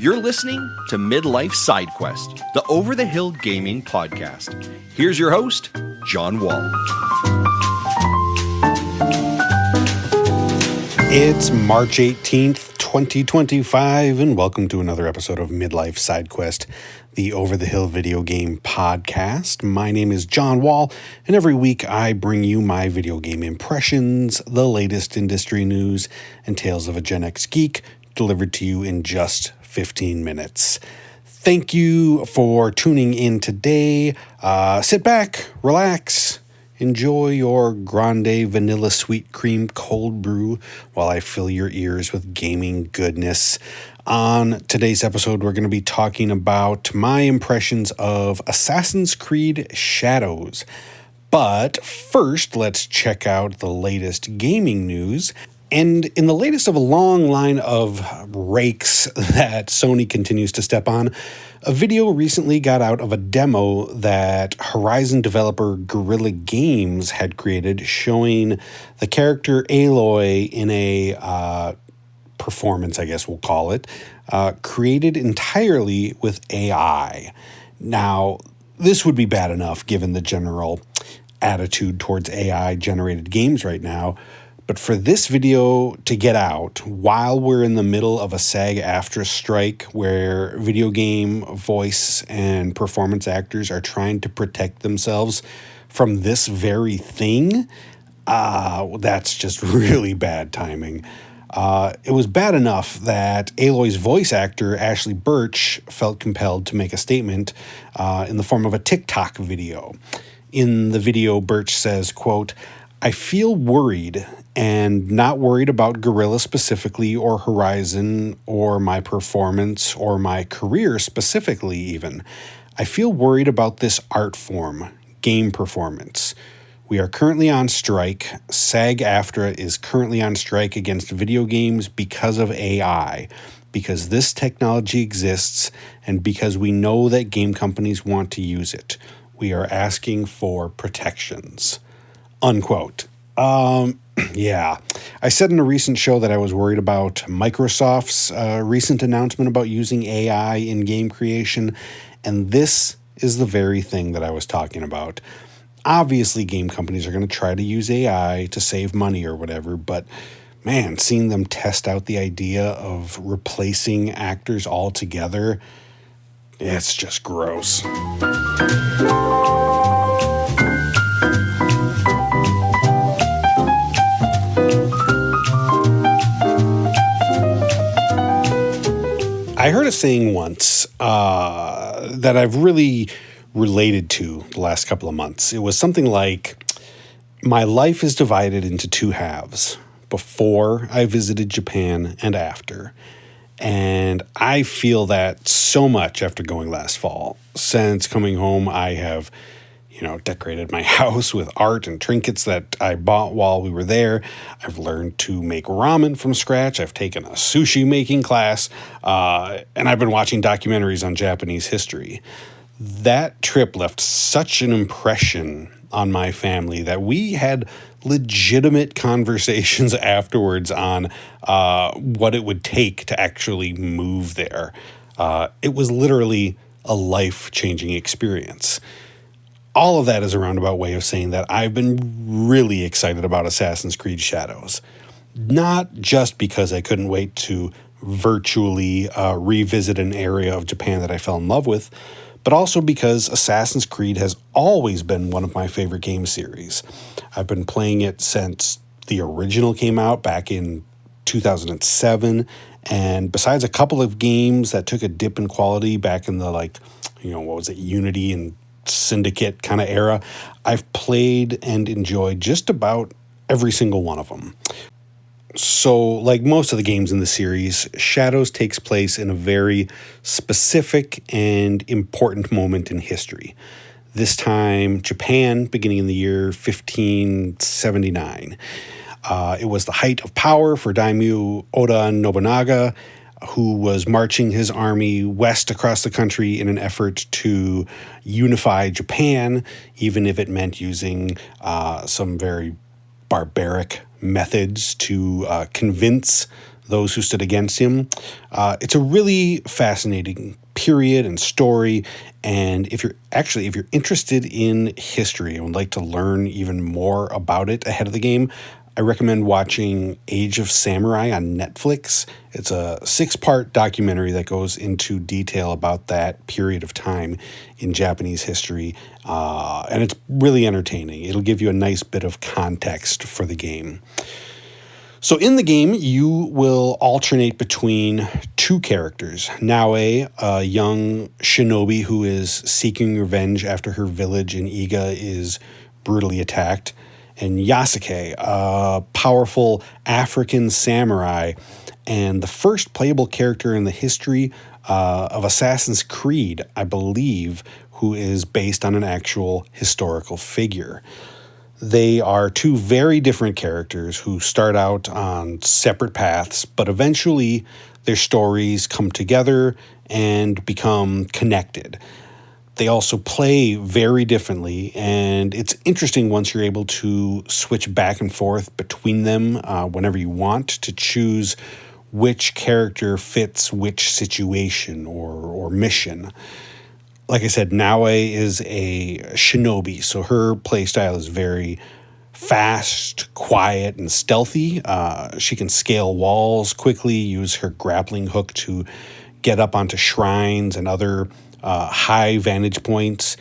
You're listening to Midlife Side Quest, the Over the Hill Gaming Podcast. Here's your host, John Wall. It's March 18th, 2025, and welcome to another episode of Midlife Side Quest, the Over the Hill video game podcast. My name is John Wall, and every week I bring you my video game impressions, the latest industry news, and tales of a Gen X geek delivered to you in just 15 minutes. Thank you for tuning in today. Sit back, relax, enjoy your grande vanilla sweet cream cold brew while I fill your ears with gaming goodness. On today's episode, we're going to be talking about my impressions of Assassin's Creed Shadows. But first, let's check out the latest gaming news. And in the latest of a long line of rakes that Sony continues to step on, a video recently got out of a demo that Horizon developer Guerrilla Games had created showing the character Aloy in a performance, I guess we'll call it, created entirely with AI. Now, this would be bad enough given the general attitude towards AI-generated games right now, but for this video to get out while we're in the middle of a SAG-AFTRA strike where video game voice and performance actors are trying to protect themselves from this very thing, that's just really bad timing. It was bad enough that Aloy's voice actor, Ashley Birch, felt compelled to make a statement in the form of a TikTok video. In the video, Birch says, quote, "I feel worried, and not worried about Guerrilla specifically or Horizon or my performance or my career specifically even. I feel worried about this art form, game performance. We are currently on strike. SAG-AFTRA is currently on strike against video games because of AI, because this technology exists and because we know that game companies want to use it. We are asking for protections." Unquote. Yeah. I said in a recent show that I was worried about Microsoft's recent announcement about using AI in game creation, and this is the very thing that I was talking about. Obviously, game companies are going to try to use AI to save money or whatever, but man, seeing them test out the idea of replacing actors altogether, it's just gross. I heard a saying once that I've really related to the last couple of months. It was something like, my life is divided into two halves, before I visited Japan and after. And I feel that so much after going last fall. Since coming home, I have decorated my house with art and trinkets that I bought while we were there. I've learned to make ramen from scratch. I've taken a sushi making class, and I've been watching documentaries on Japanese history. That trip left such an impression on my family that we had legitimate conversations afterwards on what it would take to actually move there. It was literally a life-changing experience. All of that is a roundabout way of saying that I've been really excited about Assassin's Creed Shadows. Not just because I couldn't wait to virtually revisit an area of Japan that I fell in love with, but also because Assassin's Creed has always been one of my favorite game series. I've been playing it since the original came out back in 2007, and besides a couple of games that took a dip in quality back in the Unity and Syndicate kind of era, I've played and enjoyed just about every single one of them. So, like most of the games in the series, Shadows takes place in a very specific and important moment in history. This time, Japan, beginning in the year 1579. It was the height of power for Daimyo Oda Nobunaga, who was marching his army west across the country in an effort to unify Japan, even if it meant using some very barbaric methods to convince those who stood against him. It's a really fascinating period and story. And if you're interested in history and would like to learn even more about it ahead of the game, I recommend watching Age of Samurai on Netflix. It's a 6-part documentary that goes into detail about that period of time in Japanese history, and it's really entertaining. It'll give you a nice bit of context for the game. So in the game, you will alternate between 2 characters. Naoe, a young shinobi who is seeking revenge after her village in Iga is brutally attacked, and Yasuke, a powerful African samurai and the first playable character in the history of Assassin's Creed, I believe, who is based on an actual historical figure. They are 2 very different characters who start out on separate paths, but eventually their stories come together and become connected. They also play very differently, and it's interesting once you're able to switch back and forth between them whenever you want to choose which character fits which situation or mission. Like I said, Naoe is a shinobi, so her playstyle is very fast, quiet, and stealthy. She can scale walls quickly, use her grappling hook to get up onto shrines and other high vantage points,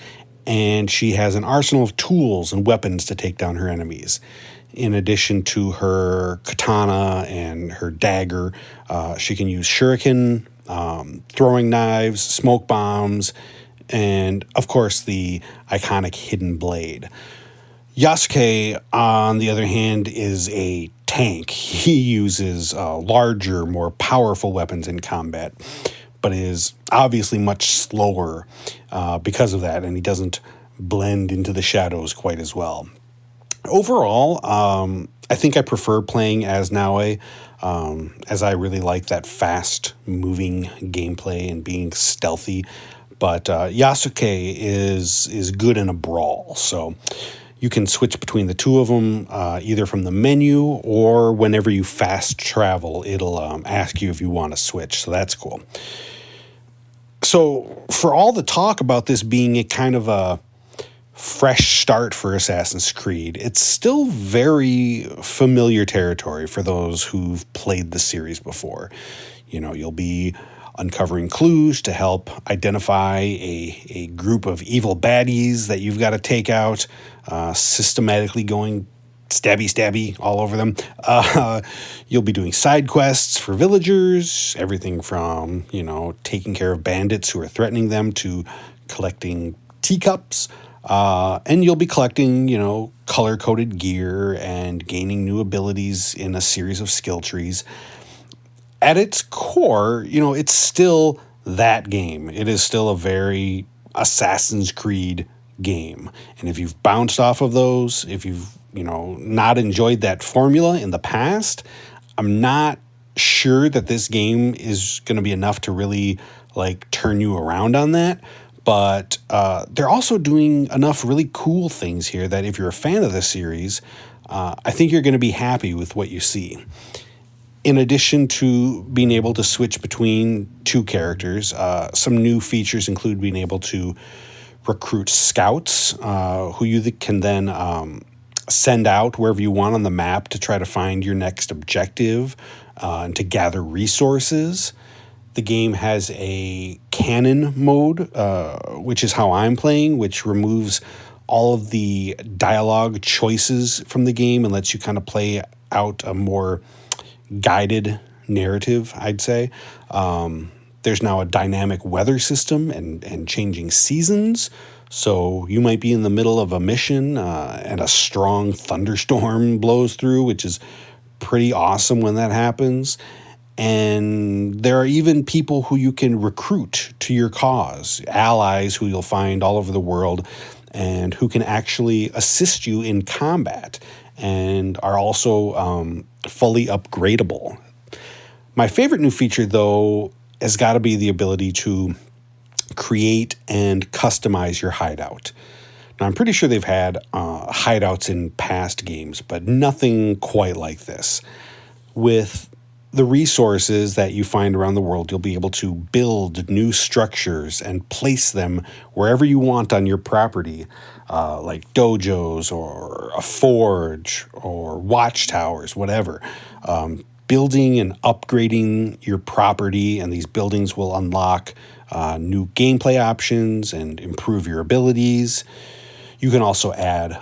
and she has an arsenal of tools and weapons to take down her enemies. In addition to her katana and her dagger, she can use shuriken, throwing knives, smoke bombs, and of course the iconic hidden blade. Yasuke, on the other hand, is a tank. He uses larger, more powerful weapons in combat, but is obviously much slower because of that, and he doesn't blend into the shadows quite as well. Overall, I think I prefer playing as Naoe, as I really like that fast-moving gameplay and being stealthy. But Yasuke is good in a brawl, so you can switch between the 2 of them either from the menu or whenever you fast travel, it'll ask you if you want to switch, so that's cool. So for all the talk about this being a kind of a fresh start for Assassin's Creed, it's still very familiar territory for those who've played the series before. You know, you'll be uncovering clues to help identify a group of evil baddies that you've got to take out, systematically going stabby all over them. You'll be doing side quests for villagers, everything from, taking care of bandits who are threatening them to collecting teacups. And you'll be collecting, color-coded gear and gaining new abilities in a series of skill trees. At its core, it's still that game. It is still a very Assassin's Creed game. And if you've bounced off of those, if you've, not enjoyed that formula in the past, I'm not sure that this game is going to be enough to really, turn you around on that. But they're also doing enough really cool things here that if you're a fan of the series, I think you're going to be happy with what you see. In addition to being able to switch between 2 characters, some new features include being able to recruit scouts who you can then send out wherever you want on the map to try to find your next objective and to gather resources. The game has a canon mode, which is how I'm playing, which removes all of the dialogue choices from the game and lets you kind of play out a more guided narrative, I'd say. There's now a dynamic weather system and changing seasons. So you might be in the middle of a mission and a strong thunderstorm blows through, which is pretty awesome when that happens. And there are even people who you can recruit to your cause, allies who you'll find all over the world and who can actually assist you in combat and are also fully upgradable. My favorite new feature, though, has got to be the ability to create and customize your hideout. Now, I'm pretty sure they've had hideouts in past games, but nothing quite like this. With the resources that you find around the world, you'll be able to build new structures and place them wherever you want on your property, like dojos or a forge or watchtowers, whatever. Building and upgrading your property, and these buildings will unlock new gameplay options and improve your abilities. You can also add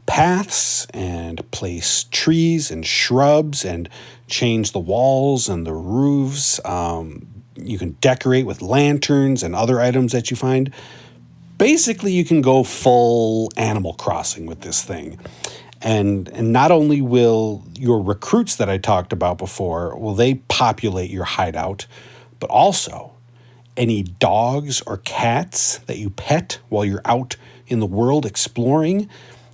paths and place trees and shrubs and change the walls and the roofs. You can decorate with lanterns and other items that you find. Basically, you can go full Animal Crossing with this thing. And not only will your recruits that I talked about before, will they populate your hideout, but also any dogs or cats that you pet while you're out in the world exploring,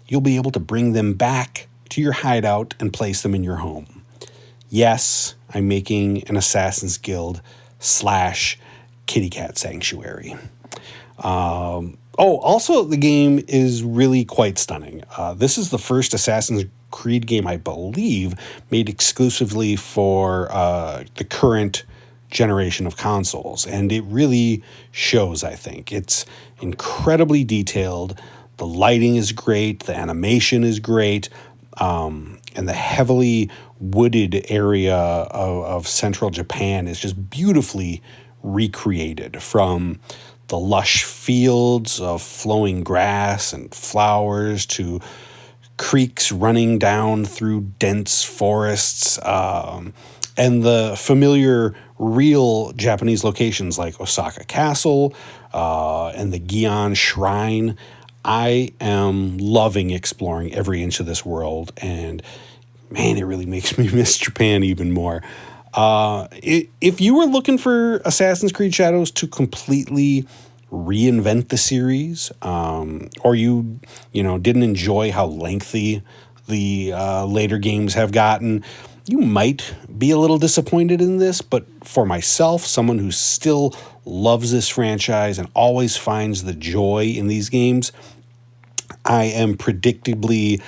you'll be able to bring them back to your hideout and place them in your home. Yes, I'm making an Assassin's Guild / kitty cat sanctuary. Also, the game is really quite stunning. This is the first Assassin's Creed game, I believe, made exclusively for the current generation of consoles, and it really shows, I think. It's incredibly detailed. The lighting is great. The animation is great. And the heavily wooded area of central Japan is just beautifully recreated, from the lush fields of flowing grass and flowers to creeks running down through dense forests, and the familiar real Japanese locations like Osaka Castle and the Gion Shrine. I am loving exploring every inch of this world, and man, it really makes me miss Japan even more. If you were looking for Assassin's Creed Shadows to completely reinvent the series, or you didn't enjoy how lengthy the later games have gotten, you might be a little disappointed in this. But for myself, someone who still loves this franchise and always finds the joy in these games, I am predictably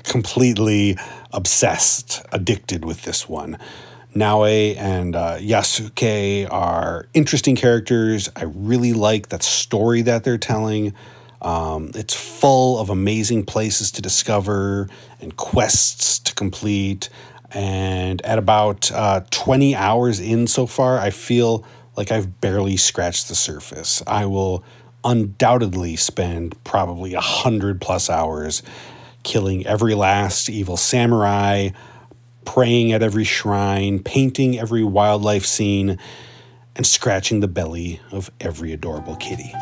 completely obsessed, addicted with this one. Naoe and Yasuke are interesting characters. I really like that story that they're telling. It's full of amazing places to discover and quests to complete. And at about 20 hours in so far, I feel like I've barely scratched the surface. I will undoubtedly spend probably 100+ hours killing every last evil samurai, praying at every shrine, painting every wildlife scene, and scratching the belly of every adorable kitty.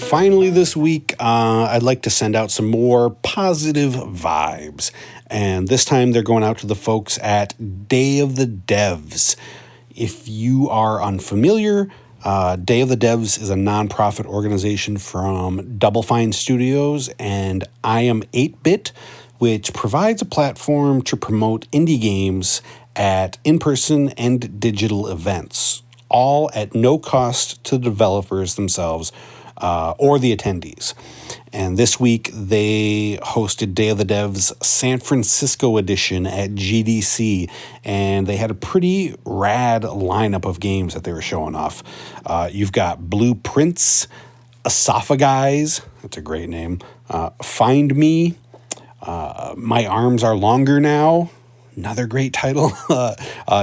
Finally this week, I'd like to send out some more positive vibes. And this time they're going out to the folks at Day of the Devs. If you are unfamiliar, Day of the Devs is a nonprofit organization from Double Fine Studios and I Am 8-Bit, which provides a platform to promote indie games at in-person and digital events, all at no cost to the developers themselves or the attendees. And this week, they hosted Day of the Devs San Francisco edition at GDC, and they had a pretty rad lineup of games that they were showing off. You've got Blueprints, Esophagize, that's a great name, Find Me, My Arms Are Longer Now, another great title,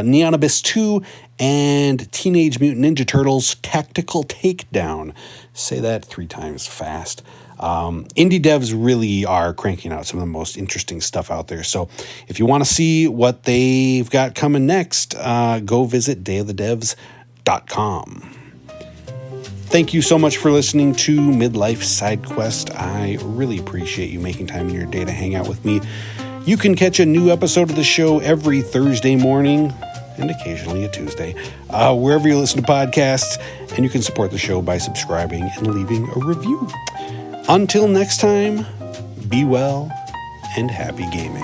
Neon Abyss 2, and Teenage Mutant Ninja Turtles Tactical Takedown. Say that 3 times fast. Indie devs really are cranking out some of the most interesting stuff out there. So if you want to see what they've got coming next, go visit dayofthedevs.com. Thank you so much for listening to Midlife Side Quest. I really appreciate you making time in your day to hang out with me. You can catch a new episode of the show every Thursday morning, and occasionally a Tuesday, wherever you listen to podcasts, and you can support the show by subscribing and leaving a review. Until next time, be well and happy gaming.